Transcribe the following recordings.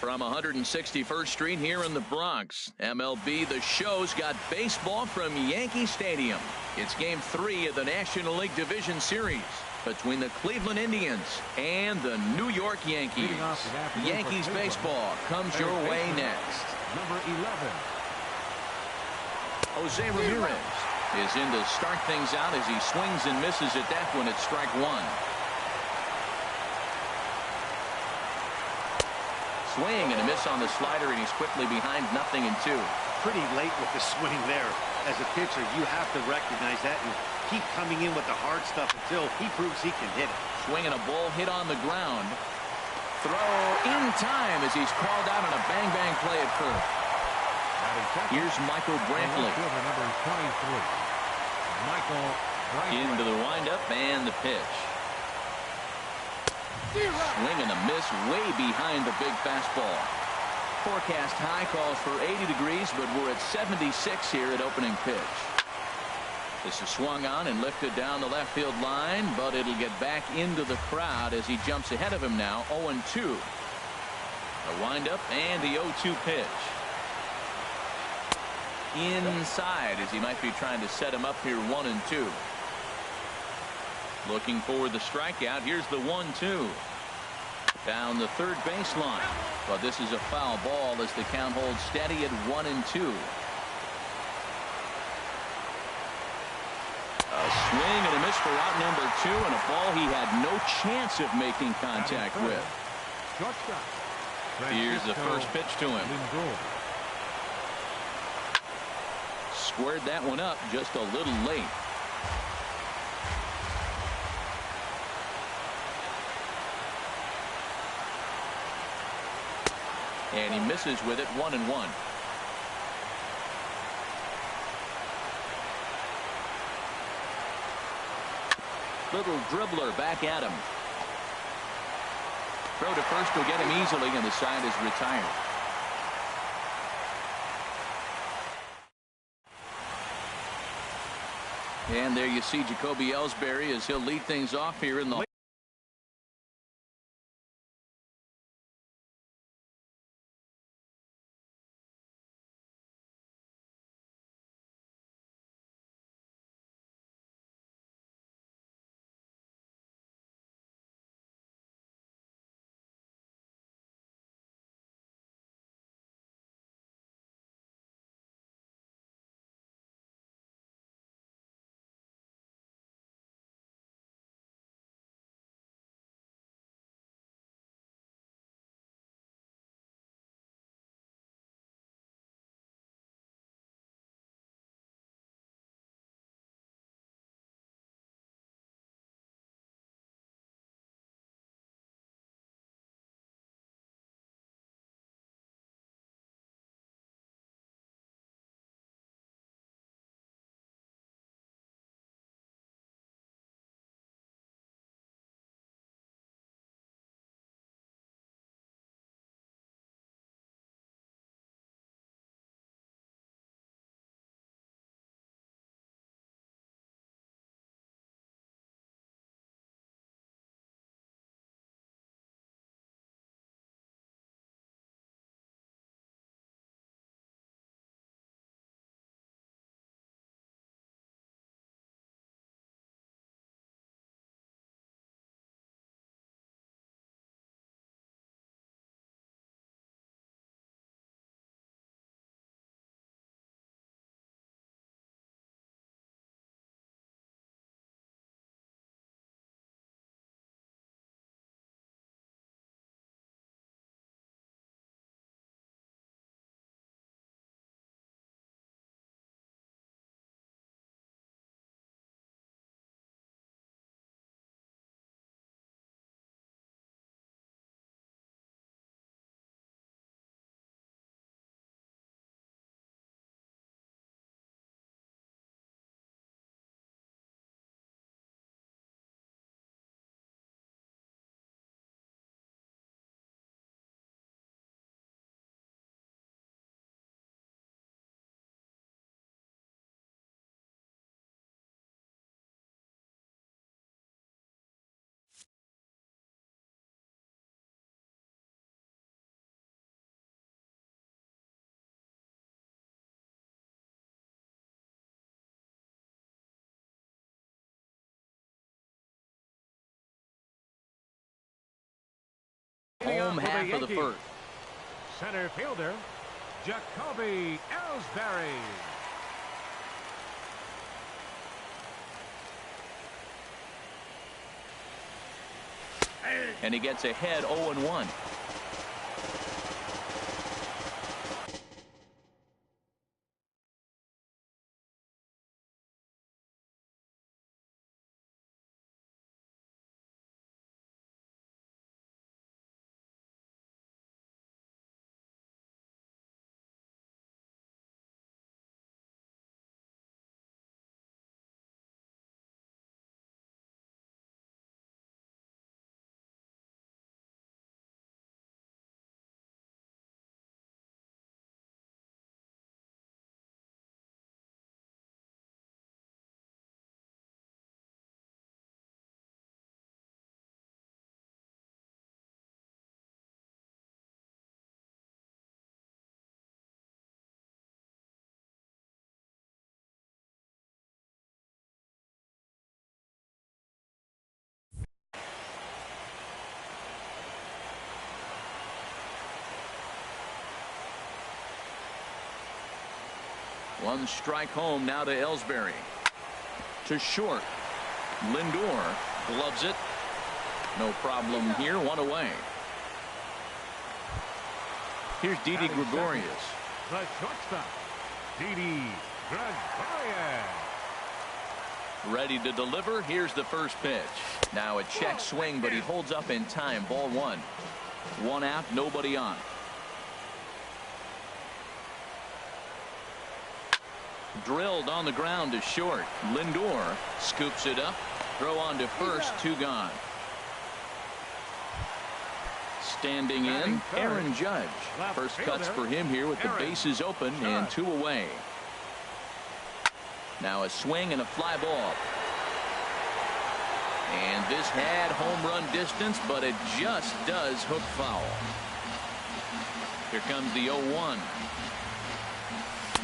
From 161st Street here in the Bronx, MLB The Show's got baseball from Yankee Stadium. It's Game 3 of the National League Division Series between the Cleveland Indians and the New York Yankees. Yankees baseball comes your way next. Number 11. Jose Ramirez is in to start things out as he swings and misses at that one at strike one. Swing and a miss on the slider, and he's quickly behind 0-2. Pretty late with the swing there. As a pitcher, you have to recognize that and keep coming in with the hard stuff until he proves he can hit it. Swinging a ball hit on the ground. Throw in time as he's called out on a bang-bang play at first. Here's Michael Brantley. Number 23. Michael Brantley. Into the windup and the pitch. Swing and a miss way behind the big fastball. Forecast high calls for 80 degrees, but we're at 76 here at opening pitch. This is swung on and lifted down the left field line, but it'll get back into the crowd as he jumps ahead of him now. 0-2. A windup and the 0-2 pitch. Inside as he might be trying to set him up here. 1-2. Looking for the strikeout. Here's the 1-2. Down the third baseline. But this is a foul ball as the count holds steady at 1-2. A swing and a miss for out number 2, and a ball he had no chance of making contact with. Here's the first pitch to him. Squared that one up just a little late. And he misses with it. 1-1. Little dribbler back at him. Throw to first will get him easily, and the side is retired. And there you see Jacoby Ellsbury as he'll lead things off here in the home half of the first. Center fielder, Jacoby Ellsbury. And he gets ahead 0-1. One strike home now to Ellsbury. To short. Lindor gloves it. No problem here. One away. Here's Didi Gregorius. The shortstop, Didi Gregorius. Ready to deliver. Here's the first pitch. Now a check swing, but he holds up in time. Ball one. One out, nobody on. Drilled on the ground to short. Lindor scoops it up. Throw on to first. Two gone. Standing in, Aaron Judge. First cuts for him here with the bases open and two away. Now a swing and a fly ball. And this had home run distance, but it just does hook foul. Here comes the 0-1.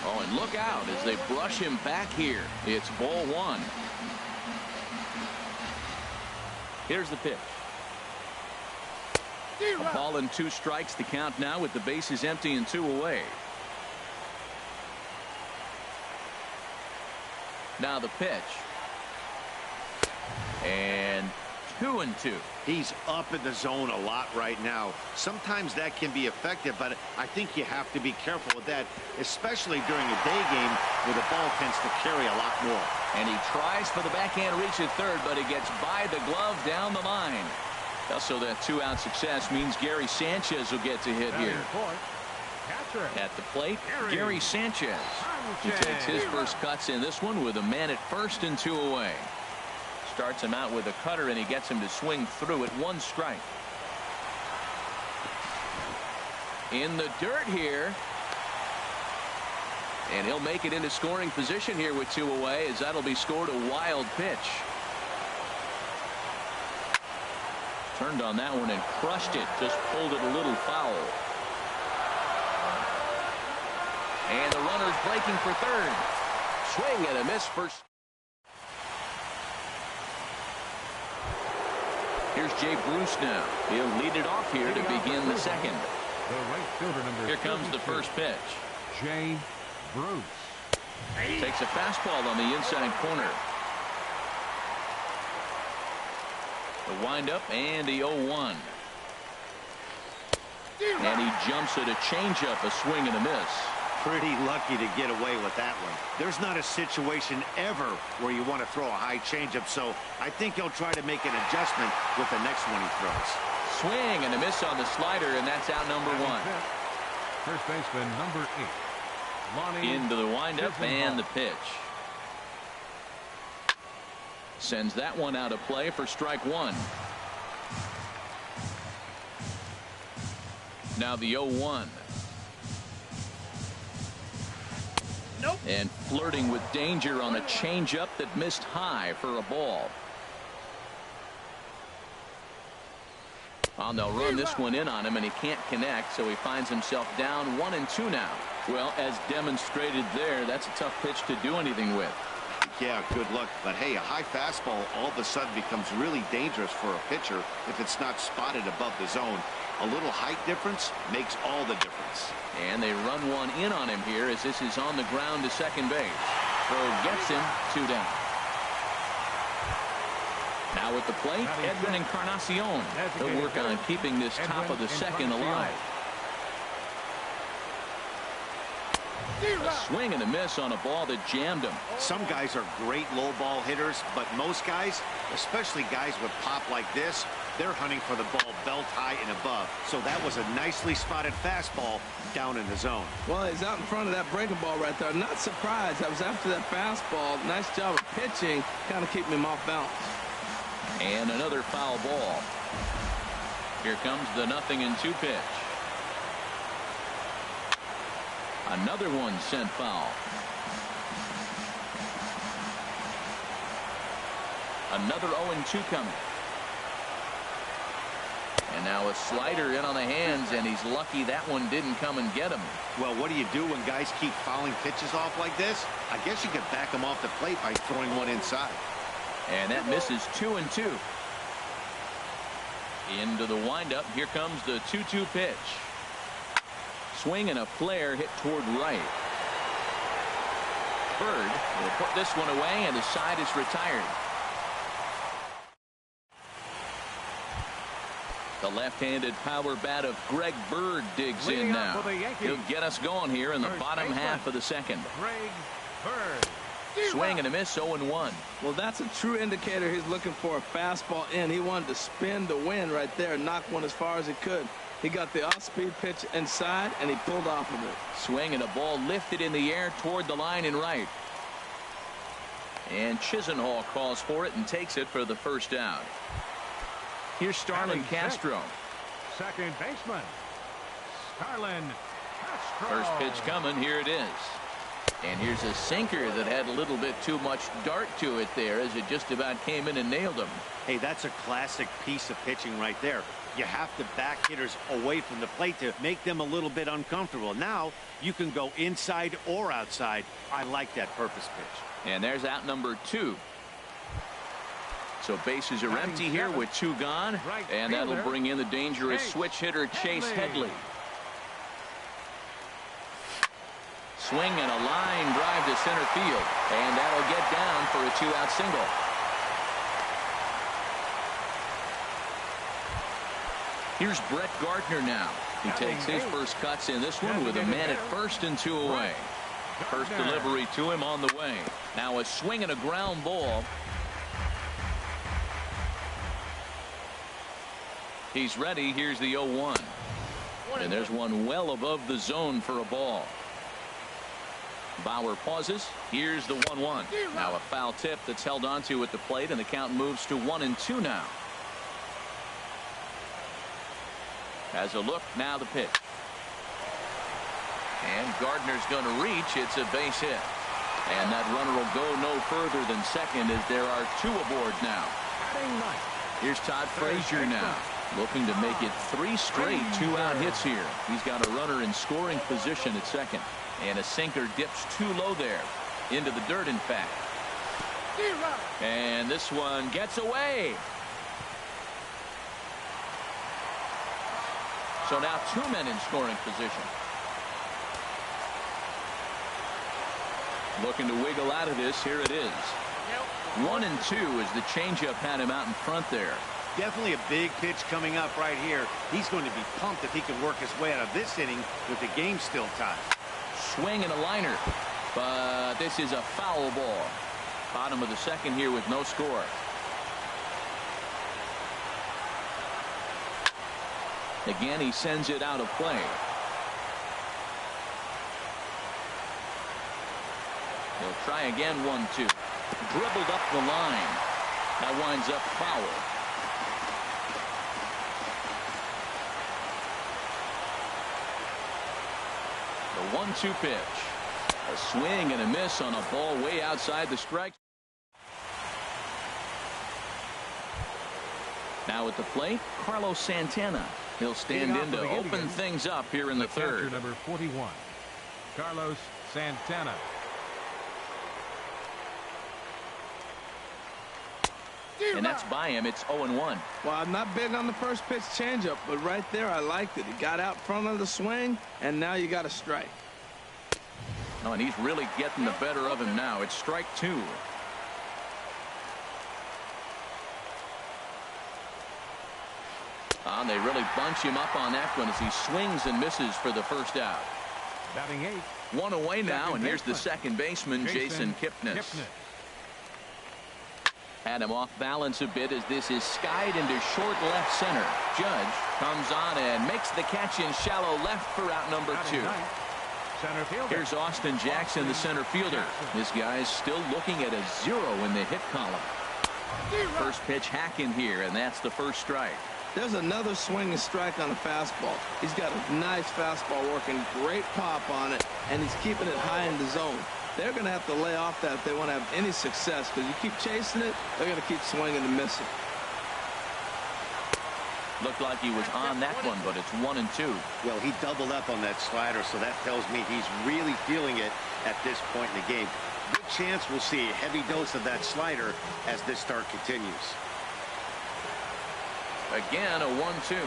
Oh, and look out as they brush him back here. It's ball one. Here's the pitch. A ball and two strikes to count now with the bases empty and two away. Now the pitch. And 2-2. He's up in the zone a lot right now. Sometimes that can be effective, but I think you have to be careful with that, especially during a day game where the ball tends to carry a lot more. And he tries for the backhand reach at third, but he gets by the glove down the line. Also, that two-out success means Gary Sanchez will get to hit here. At the plate, Gary Sanchez. He takes his first cuts in this one with a man at first and two away. Starts him out with a cutter, and he gets him to swing through at one strike. In the dirt here. And he'll make it into scoring position here with two away, as that'll be scored a wild pitch. Turned on that one and crushed it. Just pulled it a little foul. And the runner's breaking for third. Swing and a miss first. Here's Jay Bruce now. He'll lead it off here to begin the second. Here comes the first pitch. Jay Bruce. Takes a fastball on the inside corner. The windup and the 0-1. And he jumps at a changeup, a swing and a miss. Pretty lucky to get away with that one. There's not a situation ever where you want to throw a high changeup, so I think he'll try to make an adjustment with the next one he throws. Swing and a miss on the slider, and that's out number one. First baseman number 8. Into the windup and the pitch. Sends that one out of play for strike one. Now the 0-1. Nope. And flirting with danger on a changeup that missed high for a ball. They'll run this one in on him, and he can't connect, so he finds himself down 1-2 now. Well, as demonstrated there, that's a tough pitch to do anything with. Yeah, good luck. But hey, a high fastball all of a sudden becomes really dangerous for a pitcher if it's not spotted above the zone. A little height difference makes all the difference. And they run one in on him here as this is on the ground to second base. Throw gets him, 2 down. Now at the plate, Edwin Encarnacion. He'll work on keeping this top of the second alive. A swing and a miss on a ball that jammed him. Some guys are great low ball hitters, but most guys, especially guys with pop like this, they're hunting for the ball belt high and above. So that was a nicely spotted fastball down in the zone. Well, he's out in front of that breaking ball right there. Not surprised. I was after that fastball. Nice job of pitching, kind of keeping him off balance. And another foul ball. Here comes the 0-2 pitch. Another one sent foul. Another 0-2 coming. And now a slider in on the hands, and he's lucky that one didn't come and get him. Well, what do you do when guys keep fouling pitches off like this? I guess you could back them off the plate by throwing one inside. And that misses 2-2. Into the windup. Here comes the 2-2 pitch. Swing and a flare hit toward right. Bird will put this one away, and his side is retired. The left-handed power bat of Greg Bird digs in now. He'll get us going here in the bottom half of the second. Greg Bird. Swing and a miss, 0-1. Well, that's a true indicator he's looking for a fastball in. He wanted to spin the wind right there, knock one as far as he could. He got the off-speed pitch inside, and he pulled off of it. Swing and a ball lifted in the air toward the line and right. And Chisenhall calls for it and takes it for the first out. Here's Starlin Castro. Second baseman, Starlin Castro. First pitch coming. Here it is. And here's a sinker that had a little bit too much dart to it there as it just about came in and nailed him. Hey, that's a classic piece of pitching right there. You have to back hitters away from the plate to make them a little bit uncomfortable. Now you can go inside or outside. I like that purpose pitch. And there's out number 2. So bases are empty here with 2 gone. And that'll bring in the dangerous switch hitter Chase Headley. Swing and a line drive to center field. And that'll get down for a 2-out single. Here's Brett Gardner now. He takes his first cuts in this one with a man at first and 2 away. First delivery to him on the way. Now a swing and a ground ball. He's ready. Here's the 0-1. And there's one well above the zone for a ball. Bauer pauses. Here's the 1-1. Now a foul tip that's held onto at the plate, and the count moves to 1-2 now. Has a look. Now the pitch. And Gardner's going to reach. It's a base hit. And that runner will go no further than second as there are 2 aboard now. Here's Todd Frazier now, looking to make it 3 straight 2-out hits here. He's got a runner in scoring position at second. And a sinker dips too low there. Into the dirt, in fact. And this one gets away. So now 2 men in scoring position. Looking to wiggle out of this. Here it is. 1-2 as the changeup had him out in front there. Definitely a big pitch coming up right here. He's going to be pumped if he can work his way out of this inning with the game still tied. Swing and a liner. But this is a foul ball. Bottom of the second here with no score. Again, he sends it out of play. He'll try again. 1-2. Dribbled up the line. That winds up foul. The 1-2 pitch. A swing and a miss on a ball way outside the strike. Now at the plate, Carlos Santana. He'll stand in to open things up here in the third. Number 41, Carlos Santana. and that's by him. It's 0-1. Well, I'm not big on the first pitch changeup, but right there I liked it. He got out front of the swing, and now you got a strike. Oh, and he's really getting the better of him now. It's strike 2. They really bunch him up on that one as he swings and misses for the first out. Batting 8. One away now, and here's the second baseman, Jason Kipnis. Had him off balance a bit as this is skied into short left center. Judge comes on and makes the catch in shallow left for out number 2. Center fielder. Here's Austin Jackson, the center fielder. This guy's still looking at a 0 in the hit column. First pitch hacking here, and that's the first strike. There's another swing and strike on a fastball. He's got a nice fastball working, great pop on it, and he's keeping it high in the zone. They're going to have to lay off that if they want to have any success, because you keep chasing it, they're going to keep swinging and missing. Looked like he was on that one, but it's 1-2. Well, he doubled up on that slider, so that tells me he's really feeling it at this point in the game. Good chance we'll see a heavy dose of that slider as this start continues. Again, a 1-2.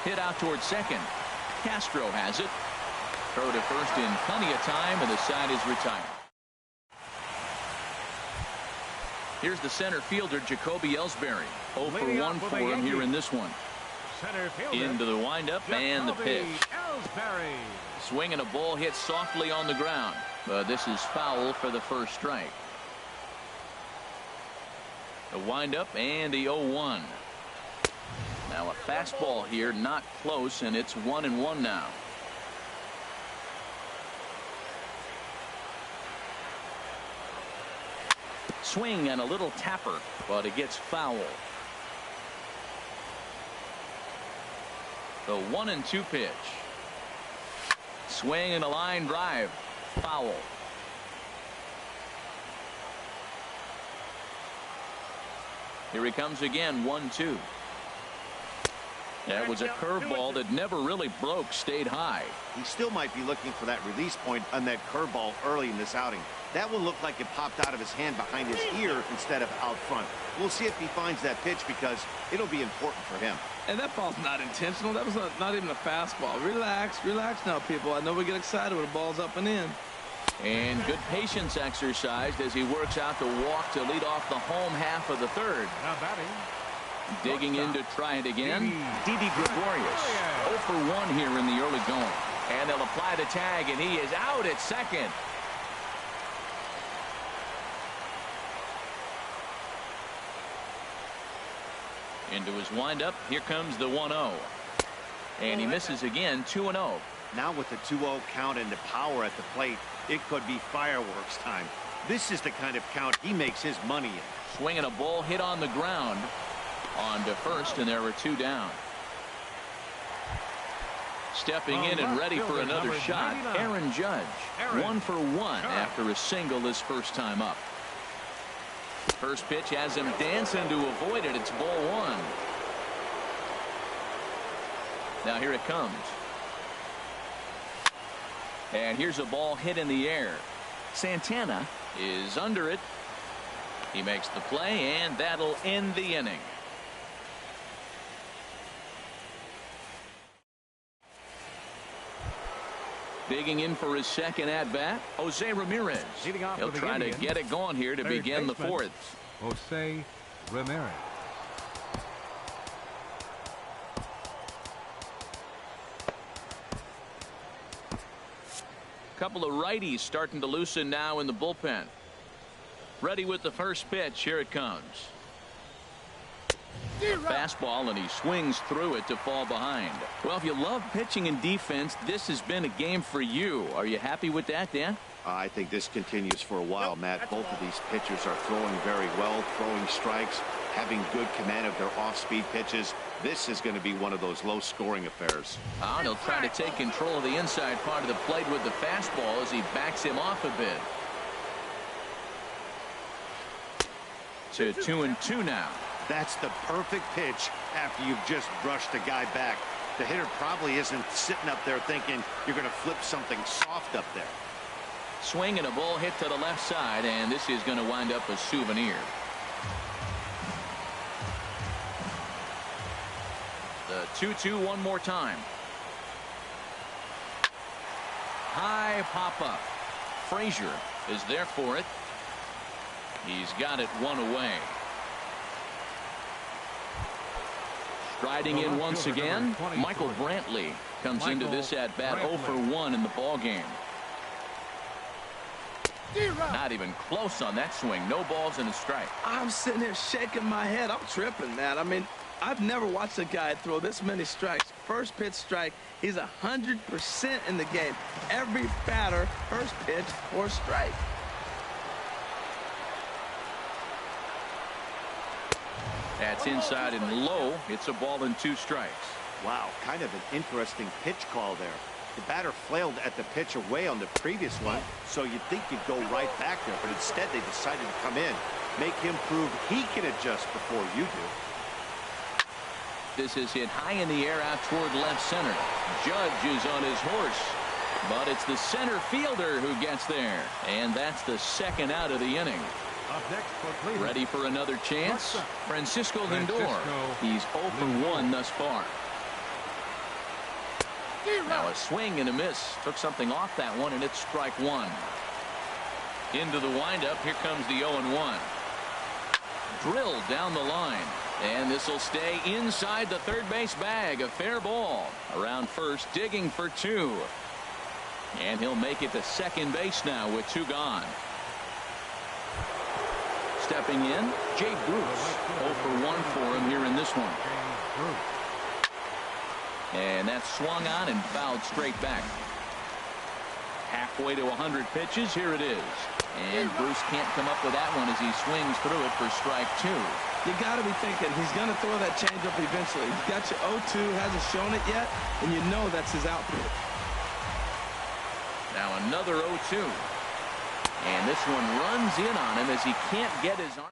Hit out towards second. Castro has it. Throw to first in plenty of time, and the side is retired. Here's the center fielder, Jacoby Ellsbury. 0 for 1 for him here in this one. Center fielder. Into the windup and the pitch. Ellsbury. Swinging a ball hit softly on the ground. But this is foul for the first strike. The windup and the 0-1. Now a fastball here, not close, and it's 1-1 now. Swing and a little tapper, but it gets foul. The 1-2 pitch. Swing and a line drive. Foul. Here he comes again, 1-2. That was a curveball that never really broke, stayed high. He still might be looking for that release point on that curveball early in this outing. That one looked like it popped out of his hand behind his ear instead of out front. We'll see if he finds that pitch because it'll be important for him. And that ball's not intentional. That was not even a fastball. Relax, relax now, people. I know we get excited when the ball's up and in. And good patience exercised as he works out the walk to lead off the home half of the third. Now batting. Digging in to try it again. Didi Gregorius. 0 for 1 here in the early going. And they'll apply the tag, and he is out at second. Into his windup. Here comes the 1-0. And he misses again, 2-0. Now with the 2-0 count and the power at the plate, it could be fireworks time. This is the kind of count he makes his money in. Swinging a ball hit on the ground. On to first, and there were 2 down. Stepping in and ready for another shot, Aaron Judge. 1 for 1 after a single his first time up. First pitch has him dancing to avoid it. It's ball 1. Now here it comes. And here's a ball hit in the air. Santana is under it. He makes the play, and that'll end the inning. Digging in for his second at-bat, Jose Ramirez. He'll try to get it going here to begin the fourth. Jose Ramirez. Couple of righties starting to loosen now in the bullpen. Ready with the first pitch. Here it comes. A fastball, and he swings through it to fall behind. Well, if you love pitching and defense, this has been a game for you. Are you happy with that, Dan? I think this continues for a while, Matt. Both of these pitchers are throwing very well, throwing strikes, having good command of their off-speed pitches. This is going to be one of those low-scoring affairs. He'll try to take control of the inside part of the plate with the fastball as he backs him off a bit. To 2-2 now. That's the perfect pitch after you've just brushed a guy back. The hitter probably isn't sitting up there thinking you're going to flip something soft up there. swing and a ball hit to the left side, and this is going to wind up a souvenir. The 2-2 one more time. High pop up. Frazier is there for it. He's got it one away. Striding in once again, Michael Brantley comes into this at bat 0 for 1 in the ball game. Not even close on that swing. No balls and a strike. I'm sitting here shaking my head. I'm tripping, man. I mean, I've never watched a guy throw this many strikes. First pitch strike. He's 100% in the game. Every batter, first pitch or strike. That's inside and low. It's a ball and 2 strikes. Wow, kind of an interesting pitch call there. The batter flailed at the pitch away on the previous one, so you'd think you'd go right back there, but instead they decided to come in, make him prove he can adjust before you do. This is hit high in the air out toward left center. Judge is on his horse, but it's the center fielder who gets there, and that's the second out of the inning. Up next for Cleveland. Ready for another chance? Francisco Lindor. He's 0 for 1 thus far. Now a swing and a miss. Took something off that one, and it's strike 1. Into the windup. Here comes the 0-1. Drilled down the line. And this will stay inside the third base bag. A fair ball. Around first, digging for 2. And he'll make it to second base now with 2 gone. Stepping in, Jay Bruce. 0 for 1 for him here in this one. And that's swung on and fouled straight back. Halfway to 100 pitches. Here it is. And Bruce can't come up with that one as he swings through it for strike 2. You got to be thinking he's going to throw that changeup eventually. He's got you 0-2, hasn't shown it yet, and you know that's his output. Now another 0-2. And this one runs in on him as he can't get his arm.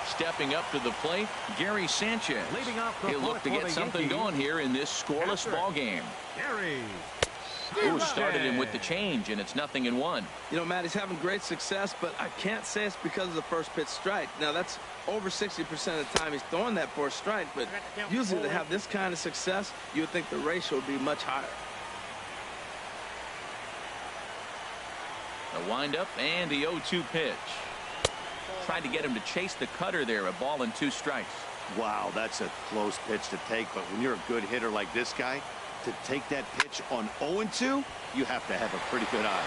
Stepping up to the plate, Gary Sanchez. He'll look to get something going here in this scoreless ball game. Who started him with the change, and it's 0-1. You know, Matt, he's having great success, but I can't say it's because of the first pitch strike. Now, that's over 60% of the time he's throwing that for a strike, but usually to have this kind of success, you would think the ratio would be much higher. The windup and the 0-2 pitch. Tried to get him to chase the cutter there. A ball and 2 strikes. Wow, that's a close pitch to take, but when you're a good hitter like this guy, to take that pitch on 0-2, you have to have a pretty good eye.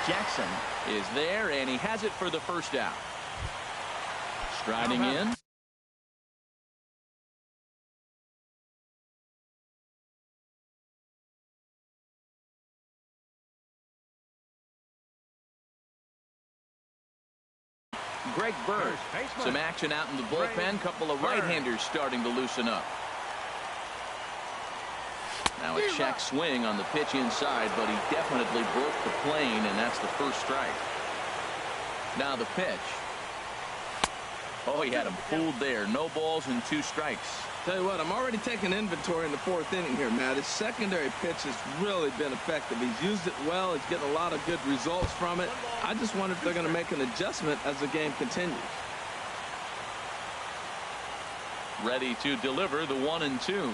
Jackson is there, and he has it for the first out. Striding in. Greg Bird. Some action out in the bullpen. Couple of right-handers starting to loosen up. Now a check swing on the pitch inside, but he definitely broke the plane, and that's the first strike. Now the pitch. Oh, he had him fooled there. No balls and 2 strikes. Tell you what, I'm already taking inventory in the 4th inning here, Matt. His secondary pitch has really been effective. He's used it well. He's getting a lot of good results from it. I just wonder if they're going to make an adjustment as the game continues. Ready to deliver the 1-2.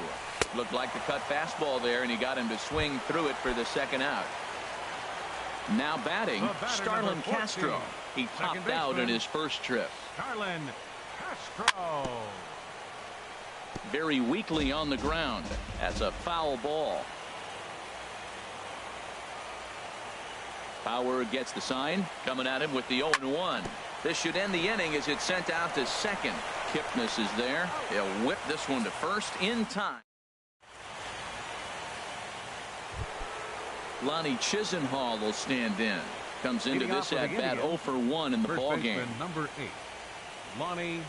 Looked like the cut fastball there, and he got him to swing through it for the second out. Now batting, Starlin Castro. He popped out in his first trip. Starlin Castro. Very weakly on the ground. That's a foul ball. Power gets the sign. Coming at him with the 0-1. This should end the inning as it's sent out to second. Kipnis is there. He'll whip this one to first in time. Lonnie Chisenhall will stand in. Comes into this at bat 0 for 1 in the ball game. Number 8, Lonnie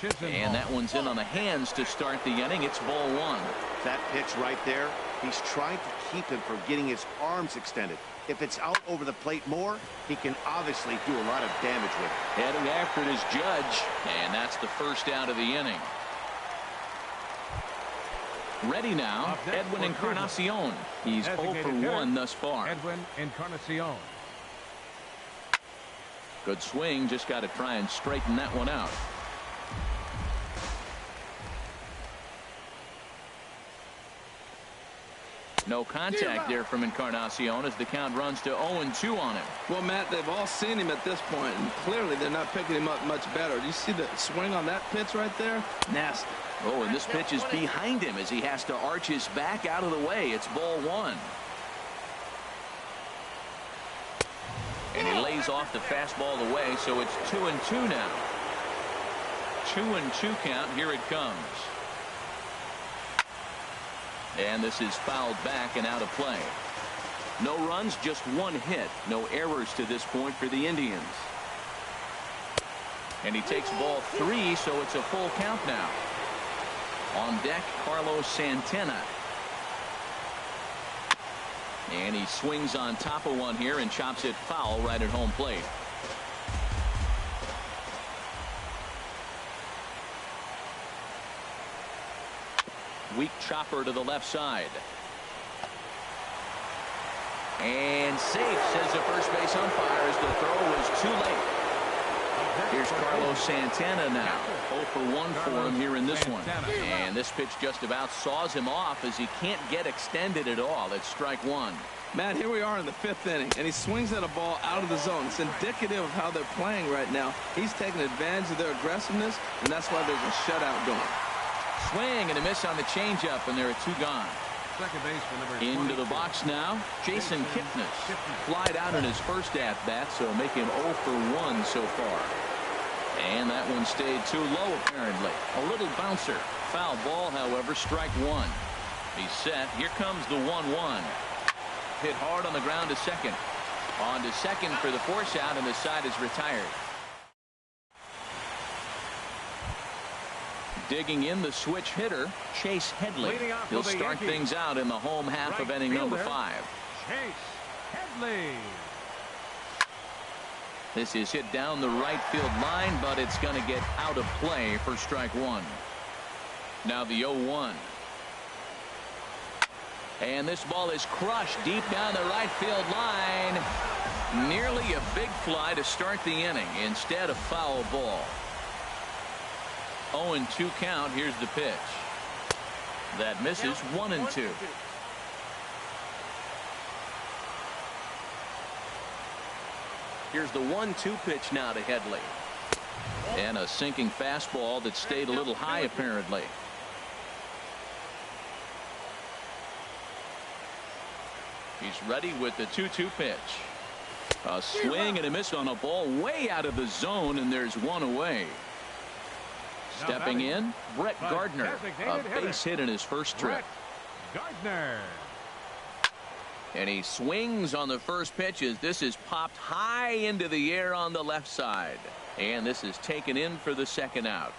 Chisenhall. And that one's in on the hands to start the inning. It's ball 1. That pitch right there, he's trying to keep him from getting his arms extended. If it's out over the plate more, he can obviously do a lot of damage with it. Heading after it is Judge, and that's the first out of the inning. Ready now, Edwin Encarnacion. He's 0 for 1 thus far. Edwin Encarnacion. Good swing, just got to try and straighten that one out. No contact there from Encarnacion as the count runs to 0-2 on him. Well, Matt, they've all seen him at this point, and clearly they're not picking him up much better. Do you see the swing on that pitch right there? Nasty. Oh, and this pitch is behind him as he has to arch his back out of the way. It's ball 1. And he lays off the fastball away, so it's 2-2 now. 2-2 count. Here it comes. And this is fouled back and out of play. No runs, just 1 hit. No errors to this point for the Indians. And he takes ball 3, so it's a full count now. On deck, Carlos Santana. And he swings on top of one here and chops it foul right at home plate. Weak chopper to the left side. And safe, says the first base umpire, as the throw was too late. Here's Carlos Santana now. 0 for 1 for him here in this one. And this pitch just about saws him off as he can't get extended at all. It's strike 1. Matt, here we are in the 5th inning, and he swings at a ball out of the zone. It's indicative of how they're playing right now. He's taking advantage of their aggressiveness, and that's why there's a shutout going. Swing and a miss on the changeup, and there are 2 gone. Second baseman number Into the box now, Jason Kipnis. Flied out in his first at-bat, so make him 0 for 1 so far. And that one stayed too low, apparently. A little bouncer. Foul ball, however, strike 1. He's set. Here comes the 1-1. Hit hard on the ground to second. On to second for the force out, and the side is retired. Digging in the switch hitter, Chase Headley. He'll start things out in the home half of inning number 5. Chase Headley. This is hit down the right field line, but it's going to get out of play for strike 1. Now the 0-1. And this ball is crushed deep down the right field line. Nearly a big fly to start the inning instead of foul ball. 0-2 count. Here's the pitch. That misses. 1-2. Here's the 1-2 pitch now to Headley. And a sinking fastball that stayed a little high, apparently. He's ready with the 2-2 pitch. A swing and a miss on a ball way out of the zone, and there's one away. Stepping in, Brett Gardner. A base hit in his first trip. Gardner. And he swings on the first pitch as this is popped high into the air on the left side. And this is taken in for the second out.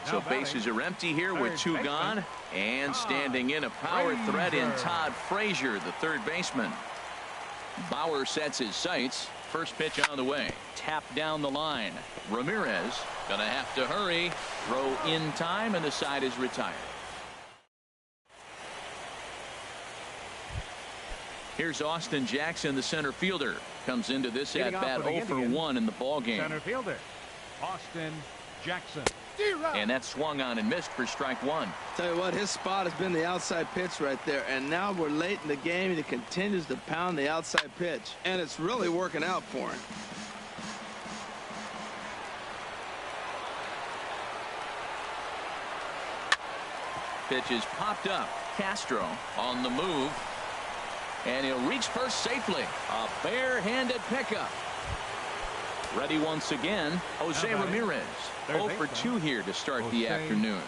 So bases are empty here with 2 gone. And standing in a power threat in Todd Frazier, the third baseman. Bauer sets his sights. First pitch on the way. Tap down the line. Ramirez gonna have to hurry. Throw in time, and the side is retired. Here's Austin Jackson, the center fielder. Comes into this at bat 0 for 1 in the ball game. Center fielder Austin Jackson. And that swung on and missed for strike 1. Tell you what, his spot has been the outside pitch right there, and now we're late in the game and he continues to pound the outside pitch, and it's really working out for him. Pitch is popped up. Castro on the move, and he'll reach first safely. A bare-handed pickup. Ready once again, Jose Ramirez. 0 for 2 here to start the afternoon.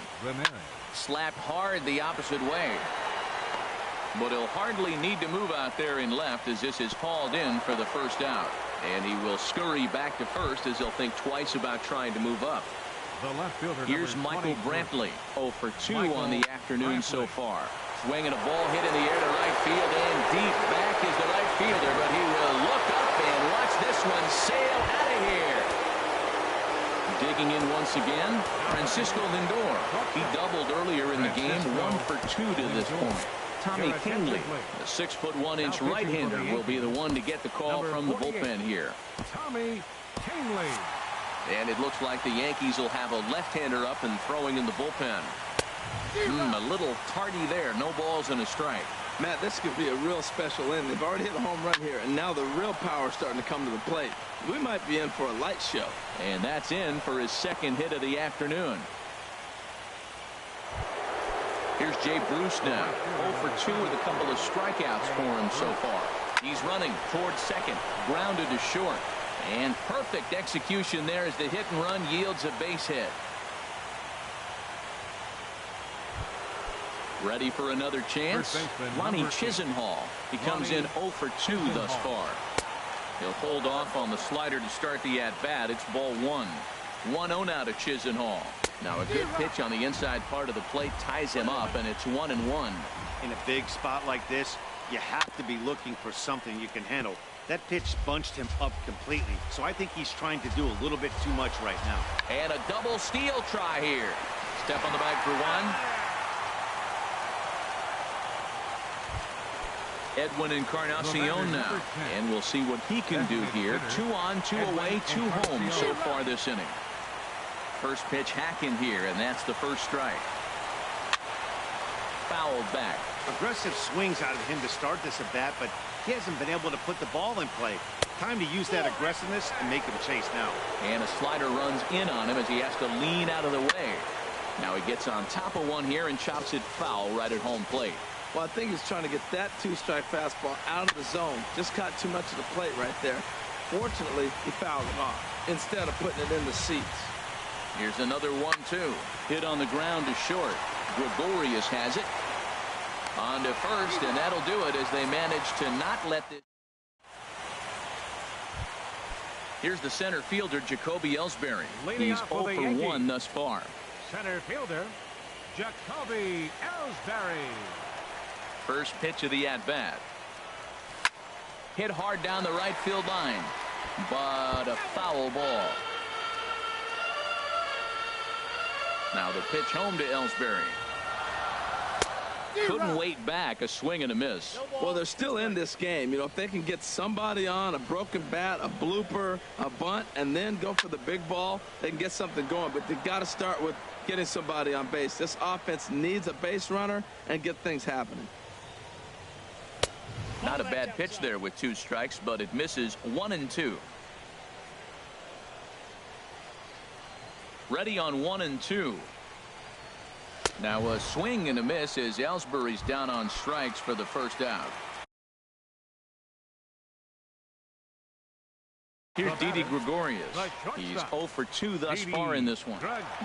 Slapped hard the opposite way. But he'll hardly need to move out there in left as this is hauled in for the first out. And he will scurry back to first as he'll think twice about trying to move up. The left fielder. Here's Michael Brantley. 0 for 2 on the afternoon so far. Swinging a ball hit in the air to right field, and deep back is the right fielder, but he will look up and watch this one sail out of here. Digging in once again, Francisco Lindor. He doubled earlier in the game, 1 for 2 to this point. Tommy Kingley, the 6'1" right-hander, will be the one to get the call from the bullpen here. Tommy Kingley. And it looks like the Yankees will have a left-hander up and throwing in the bullpen. A little tardy there. No balls and a strike. Matt, this could be a real special inning. They've already hit a home run here, and now the real power is starting to come to the plate. We might be in for a light show. And that's in for his second hit of the afternoon. Here's Jay Bruce now. 0 for 2 with a couple of strikeouts for him so far. He's running towards second. Grounded to short. And perfect execution there as the hit and run yields a base hit. Ready for another chance? Lonnie Chisenhall. He comes in 0 for 2 thus far. He'll hold off on the slider to start the at-bat. It's ball 1. 1-0 now to Chisenhall. Now a good pitch on the inside part of the plate ties him up, and it's 1-1. In a big spot like this, you have to be looking for something you can handle. That pitch bunched him up completely, so I think he's trying to do a little bit too much right now. And a double steal try here. Step on the bag for one. Edwin Encarnacion now, and we'll see what he can do here. 2 on, 2 away, 2 home so far this inning. First pitch hacking here, and that's the first strike. Fouled back. Aggressive swings out of him to start this at bat, but he hasn't been able to put the ball in play. Time to use that aggressiveness and make him chase now. And a slider runs in on him as he has to lean out of the way. Now he gets on top of one here and chops it foul right at home plate. Well, I think he's trying to get that 2-strike fastball out of the zone. Just caught too much of the plate right there. Fortunately, he fouled it off instead of putting it in the seats. Here's another 1-2. Hit on the ground to short. Gregorius has it. On to first, and that'll do it as they manage to not let this. Here's the center fielder, Jacoby Ellsbury. He's 0 for 1 thus far. Center fielder, Jacoby Ellsbury. First pitch of the at-bat. Hit hard down the right field line, but a foul ball. Now the pitch home to Ellsbury. Couldn't wait back. A swing and a miss. Well, they're still in this game. You know, if they can get somebody on a broken bat, a blooper, a bunt, and then go for the big ball, they can get something going. But they've got to start with getting somebody on base. This offense needs a base runner and get things happening. Not a bad pitch there with 2 strikes, but it misses. 1-2. Ready on 1-2. Now a swing and a miss as Ellsbury's down on strikes for the first out. Here's Didi Gregorius. He's 0 for 2 thus far in this one.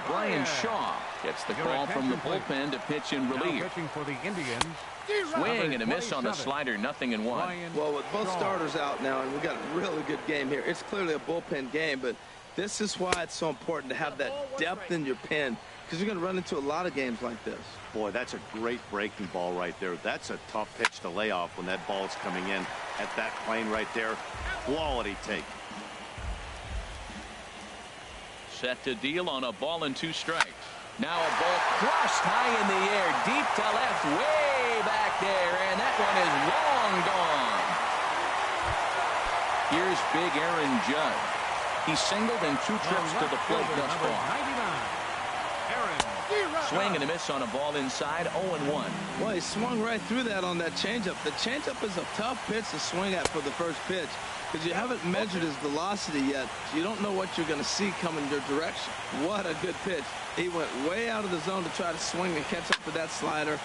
Brian Shaw gets the call from the bullpen to pitch in relief. For the Indians. Swing and a miss on the slider, 0-1. Well, with both starters out now, and we've got a really good game here. It's clearly a bullpen game, but this is why it's so important to have that depth in your pen, because you're going to run into a lot of games like this. Boy, that's a great breaking ball right there. That's a tough pitch to lay off when that ball's coming in at that plane right there. Quality take. Set to deal on a ball and 2 strikes. Now a ball crushed high in the air, deep to left, way back there, and that one is long gone. Here's big Aaron Judge. He singled in 2 trips to the plate thus far. Swing and a miss on a ball inside, 0-1. Well, he swung right through that on that changeup. The changeup is a tough pitch to swing at for the first pitch because you haven't measured his velocity yet. You don't know what you're going to see coming your direction. What a good pitch. He went way out of the zone to try to swing and catch up to that slider.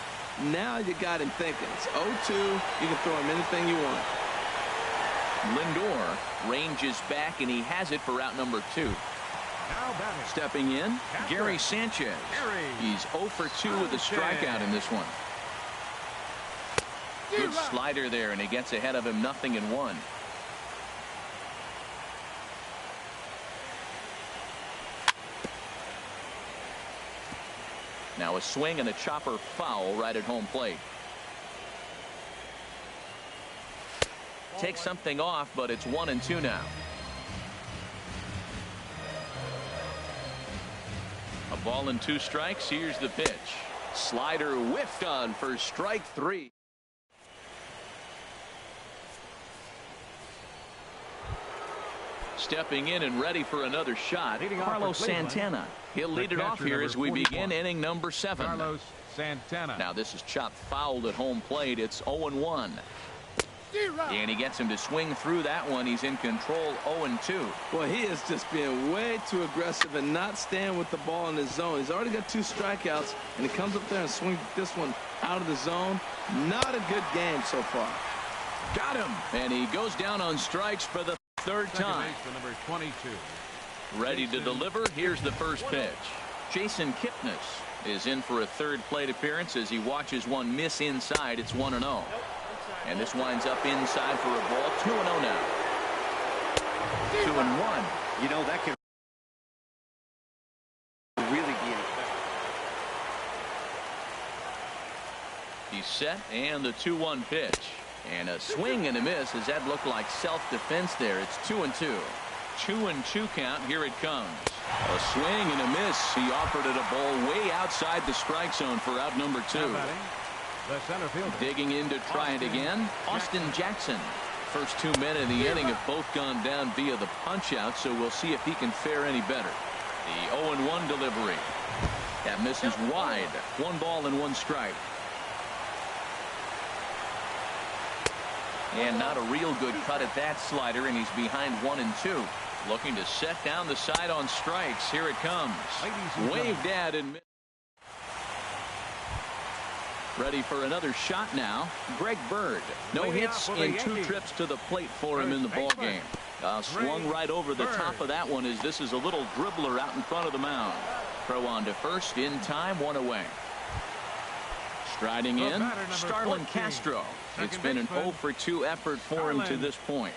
Now you got him thinking. It's 0-2. You can throw him anything you want. Lindor ranges back, and he has it for out number 2. Stepping in, Gary Sanchez. He's 0 for 2 with a strikeout in this one. Good slider there, and he gets ahead of him, 0-1. Now a swing and a chopper foul right at home plate. Takes something off, but it's 1-2 now. A ball and 2 strikes. Here's the pitch. Slider whiffed on for strike 3. Stepping in and ready for another shot, Carlos Santana. He'll lead it off here as we begin inning number 7. Carlos Santana. Now this is chopped fouled at home plate. It's 0-1. And he gets him to swing through that one. He's in control, 0-2. Well, he is just being way too aggressive and not staying with the ball in his zone. He's already got 2 strikeouts, and he comes up there and swings this one out of the zone. Not a good game so far. Got him. And he goes down on strikes for the 3rd time. Number 22. Ready to deliver. Here's the first pitch. Jason Kipnis is in for a 3rd plate appearance as he watches one miss inside. It's 1-0. And this winds up inside for a ball. 2-0 now. 2-1. You know, that could really be an effect. He's set, and the 2-1 pitch. And a swing and a miss. Does that look like self-defense there? It's 2-2. 2-2 count. Here it comes. A swing and a miss. He offered it a ball way outside the strike zone for out number 2. The center fielder. Digging in to try it again. Austin Jackson. First 2 men in the inning have both gone down via the punch-out, so we'll see if he can fare any better. The 0-1 delivery. That misses wide. 1 ball and 1 strike. And not a real good cut at that slider, and he's behind 1-2. Looking to set down the side on strikes. Here it comes. Waved at and ready for another shot now. Greg Bird. No hits in 2 trips to the plate for him in the ball game. Swung right over the top of that one as this is a little dribbler out in front of the mound. Throw on to first in time, 1 away. Striding in, Starlin Castro. It's been an 0-for-2 effort for him to this point.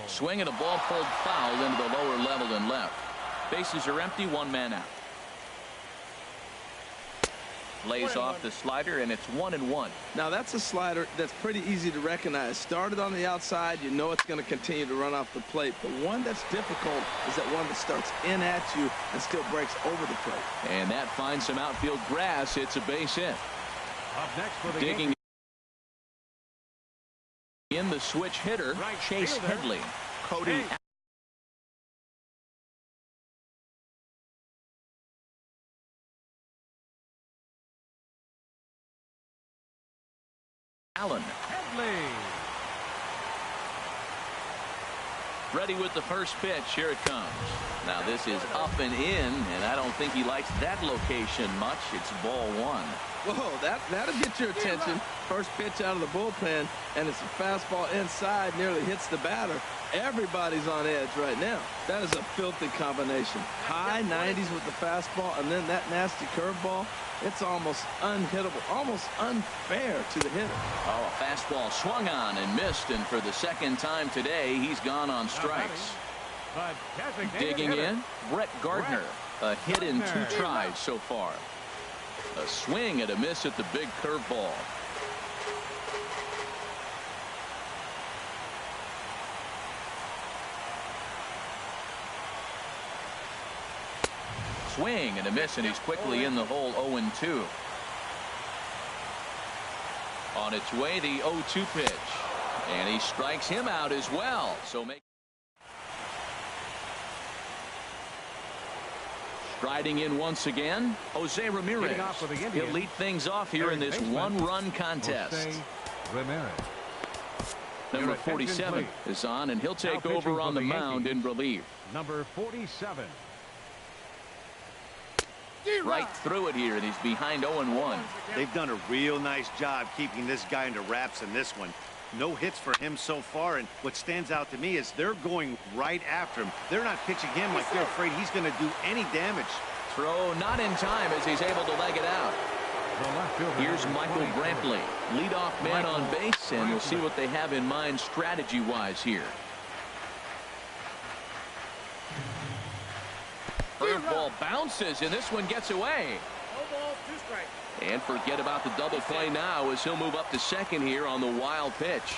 Swinging a ball pulled foul into the lower level and left. Bases are empty, 1 man out. Lays off the slider, and it's 1-1. Now that's a slider that's pretty easy to recognize. Started on the outside, you know it's going to continue to run off the plate. The one that's difficult is that one that starts in at you and still breaks over the plate. And that finds some outfield grass. It's a base hit. Up next for the digging in the switch hitter, Chase Headley. Cody Allen. Headley. Ready with the first pitch. Here it comes. Now this is up and in, and I don't think he likes that location much. It's ball 1. Whoa, that'll get your attention. First pitch out of the bullpen, and it's a fastball inside, nearly hits the batter. Everybody's on edge right now. That is a filthy combination. High 90s with the fastball, and then that nasty curveball. It's almost unhittable, almost unfair to the hitter. Oh, a fastball swung on and missed, and for the 2nd time today, he's gone on strikes. Digging in, Brett Gardner. A hit in 2 tries so far. A swing and a miss at the big curveball. Swing and a miss, and he's quickly in the hole. 0-2. On its way, the 0-2 pitch, and he strikes him out as well. So striding in once again, Jose Ramirez. He'll lead things off here in this 1-run contest. Number 47 is on, and he'll take over on the mound in relief. Number 47. Right through it here, and he's behind 0-1. They've done a real nice job keeping this guy under wraps in this one. No hits for him so far, and what stands out to me is they're going right after him. They're not pitching him like they're afraid he's going to do any damage. Throw not in time as he's able to leg it out. Here's Michael Brantley, leadoff man on base, and we'll see what they have in mind strategy-wise here. Curveball bounces, and this one gets away. And forget about the double play now as he'll move up to second here on the wild pitch.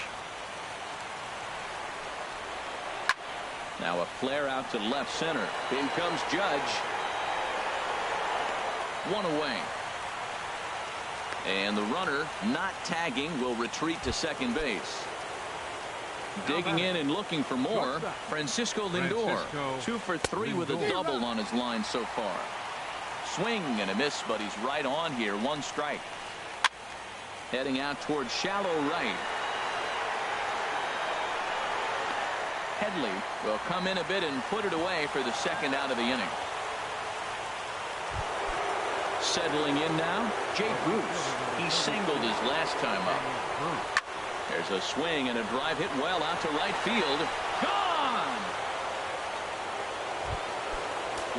Now a flare out to left center. In comes Judge. One away. And the runner not tagging will retreat to second base. Digging in and looking for more, Francisco Lindor. 2 for 3 with a double on his line so far. Swing and a miss, but he's right on here. 1 strike. Heading out towards shallow right. Headley will come in a bit and put it away for the second out of the inning. Settling in now, Jay Bruce. He singled his last time up. There's a swing and a drive hit well out to right field. Gone!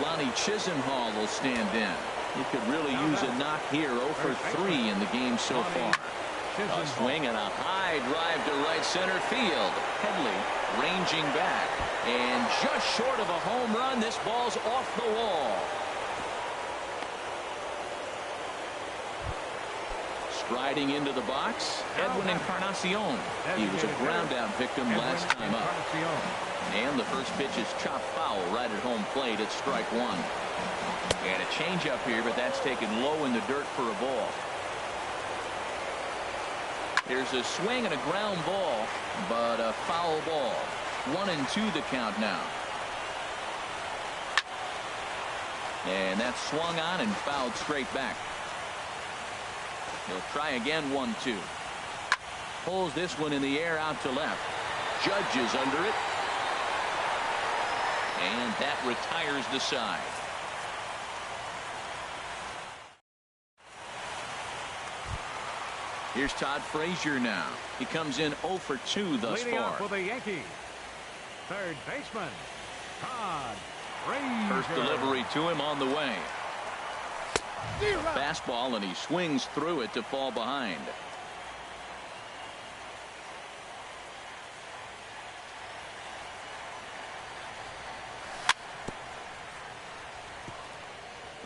Lonnie Chisenhall will stand in. He could really use a knock here. 0 for 3 in the game so far. A swing and a high drive to right center field. Headley ranging back. And just short of a home run, this ball's off the wall. Striding into the box, Edwin Encarnacion. He was a ground out victim last time up. And the first pitch is chopped foul right at home plate at strike 1. And a changeup here, but that's taken low in the dirt for a ball. There's a swing and a ground ball, but a foul ball. 1-2 the count now. And that's swung on and fouled straight back. He'll try again. 1-2. Pulls this one in the air out to left. Judge is under it. And that retires the side. Here's Todd Frazier now. He comes in 0 for 2 thus Leading far. off for the Yankees, third baseman, Todd Frazier. First delivery to him on the way. Fastball, and he swings through it to fall behind.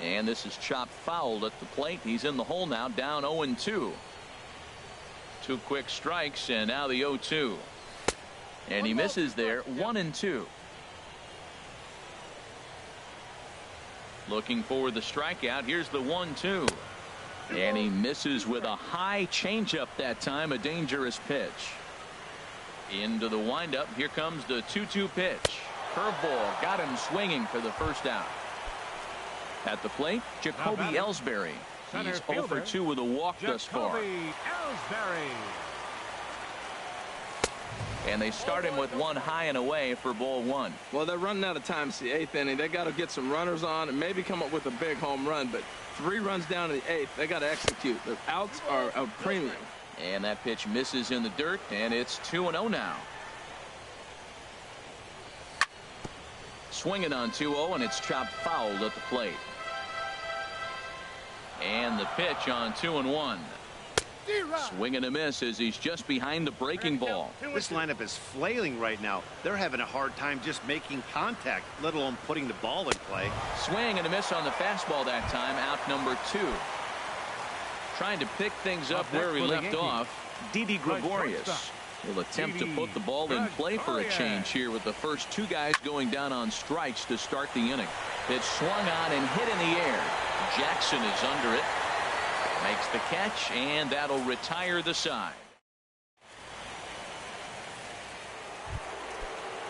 And this is chopped fouled at the plate. He's in the hole now, down 0-2. 2 quick strikes, and now the 0-2. And he misses there. 1-2. Looking for the strikeout. Here's the 1-2. And he misses with a high changeup that time. A dangerous pitch. Into the windup. Here comes the 2-2 pitch. Curveball got him swinging for the first out. At the plate, Jacoby Ellsbury. He's 0 for 2 with a walk thus far. And they start him with 1 high and away for ball 1. Well, they're running out of time. It's the 8th inning. They got to get some runners on and maybe come up with a big home run. But 3 runs down in the 8th. They got to execute. The outs are a premium. And that pitch misses in the dirt, and it's 2-0 now. Swinging on 2-0, and it's chopped fouled at the plate. And the pitch on 2-1. Swing and a miss as he's just behind the breaking ball. This lineup is flailing right now. They're having a hard time just making contact, let alone putting the ball in play. Swing and a miss on the fastball that time. Out number 2. Trying to pick things up where he left off. Didi Gregorius will attempt to put the ball in play for a change here with the first 2 guys going down on strikes to start the inning. Pitch swung on and hit in the air. Jackson is under it. Makes the catch, and that'll retire the side.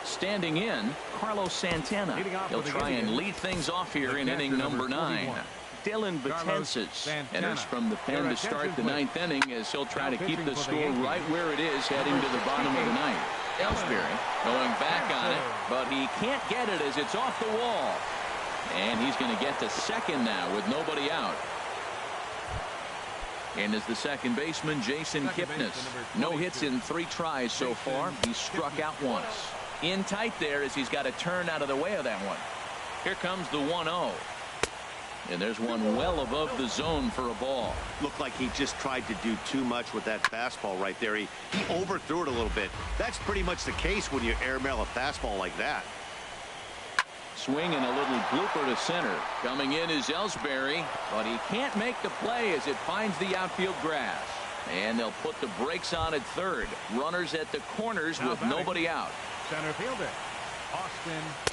Standing in, Carlos Santana. He'll try and lead things off here in inning number 9. Dylan Betances enters from the pen to start the 9th inning as he'll try to keep the score right where it is heading to the bottom of the 9th. Ellsbury going back on it, but he can't get it as it's off the wall. And he's going to get to second now with nobody out. And as the second baseman, Jason Kipnis. No hits in 3 tries so far. He's struck out once. In tight there as he's got to turn out of the way of that one. Here comes the 1-0. And there's one well above the zone for a ball. Looked like he just tried to do too much with that fastball right there. He overthrew it a little bit. That's pretty much the case when you airmail a fastball like that. Swing and a little blooper to center. Coming in is Ellsbury, but he can't make the play as it finds the outfield grass. And they'll put the brakes on at third. Runners at the corners with nobody out. Center fielder,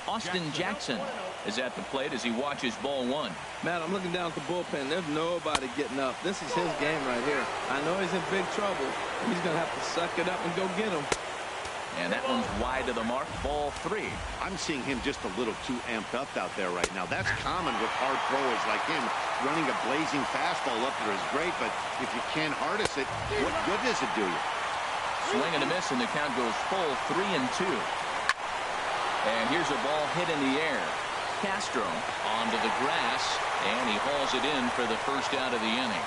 Austin Jackson is at the plate as he watches ball one. Matt, I'm looking down at the bullpen. There's nobody getting up. This is his game right here. I know he's in big trouble. He's going to have to suck it up and go get him. And that one's wide to the mark. Ball three. I'm seeing him just a little too amped up out there right now. That's common with hard throwers like him. Running a blazing fastball up there is great, but if you can't harness it, what good does it do you? Swing and a miss, and the count goes full 3-2. And here's a ball hit in the air. Castro onto the grass, and he hauls it in for the first out of the inning.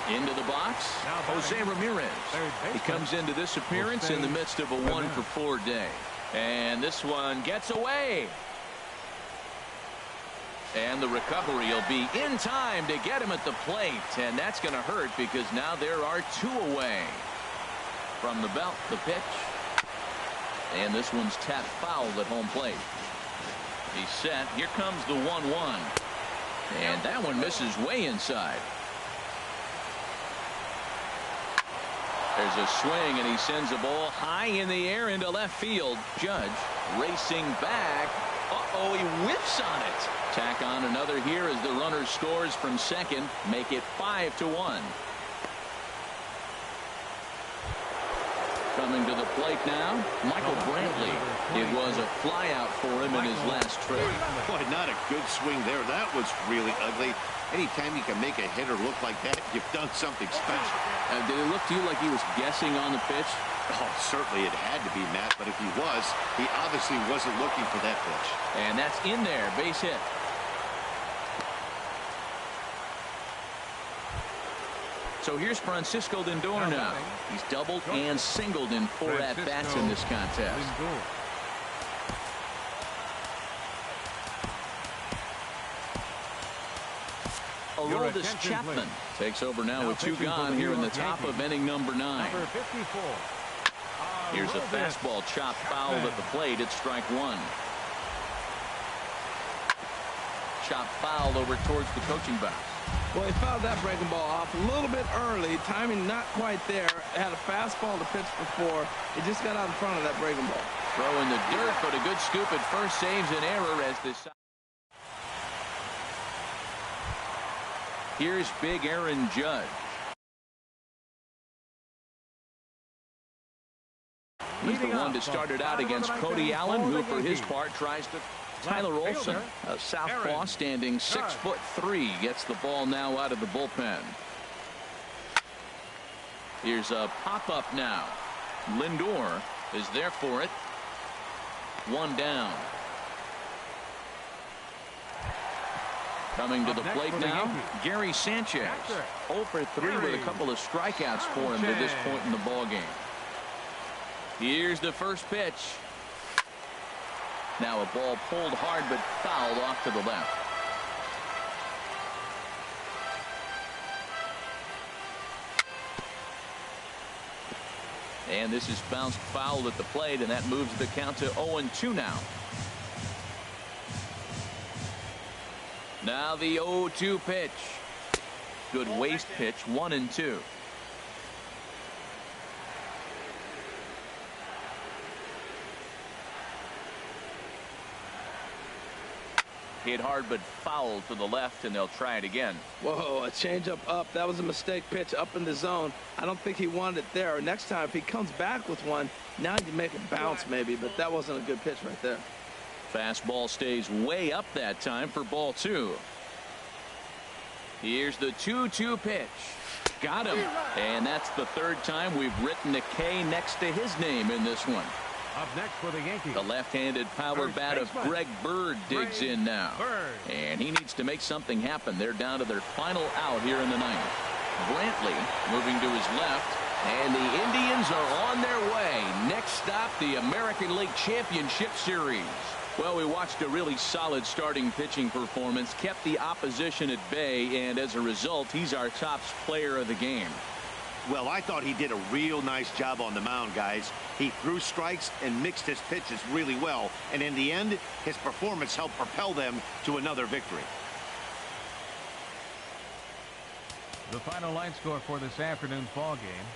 Into the box, Jose Ramirez. He comes into this appearance in the midst of a 1-for-4 day. And this one gets away. And the recovery will be in time to get him at the plate. And that's going to hurt because now there are two away. From the belt, the pitch. And this one's tapped foul at home plate. He's set. Here comes the 1-1. And that one misses way inside. There's a swing, and he sends a ball high in the air into left field. Judge racing back. Uh-oh, he whiffs on it. Tack on another here as the runner scores from second. Make it 5-1. Coming to the plate now, Michael Brantley. It was a flyout for him in his last trip. Boy, not a good swing there. That was really ugly. Anytime you can make a hitter look like that, you've done something special. Did it look to you like he was guessing on the pitch? Oh, certainly it had to be, Matt, but if he was, he obviously wasn't looking for that pitch. And that's in there, base hit. So here's Francisco Lindor now. He's doubled and singled in 4 at-bats in this contest. Aroldis Chapman takes over now with 2 gone here in the top of inning number 9. Here's a fastball chopped foul at the plate. It's strike 1. Chopped foul over towards the coaching box. Well, he fouled that breaking ball off a little bit early. Timing not quite there. Had a fastball to pitch before. He just got out in front of that breaking ball. Throw in the dirt, but a good scoop at first saves an error as this. Here's big Aaron Judge. He's the one to start it out against Cody Allen, who for his part tries to. Tyler Olson, a southpaw standing 6'3", gets the ball now out of the bullpen. Here's a pop-up now. Lindor is there for it. 1 down. Coming to the plate now, Gary Sanchez. 0 for 3 with a couple of strikeouts for him to this point in the ballgame. Here's the first pitch. Now a ball pulled hard but fouled off to the left. And this is bounced foul at the plate, and that moves the count to 0-2 now. Now the 0-2 pitch. Good waste pitch, 1-2. Hit hard but foul to the left, and they'll try it again. Whoa, a changeup up. That was a mistake pitch up in the zone. I don't think he wanted it there. Next time, if he comes back with one, now you make it bounce maybe, but that wasn't a good pitch right there. Fastball stays way up that time for ball 2. Here's the 2-2 pitch. Got him. And that's the 3rd time we've written a K next to his name in this one. Up next for the Yankees. The left-handed power bat of Greg Bird digs in now. And he needs to make something happen. They're down to their final out here in the 9th. Brantley moving to his left. And the Indians are on their way. Next stop, the American League Championship Series. Well, we watched a really solid starting pitching performance, kept the opposition at bay, and as a result, he's our top player of the game. Well, I thought he did a real nice job on the mound, guys. He threw strikes and mixed his pitches really well, and in the end, his performance helped propel them to another victory. The final line score for this afternoon's ball game: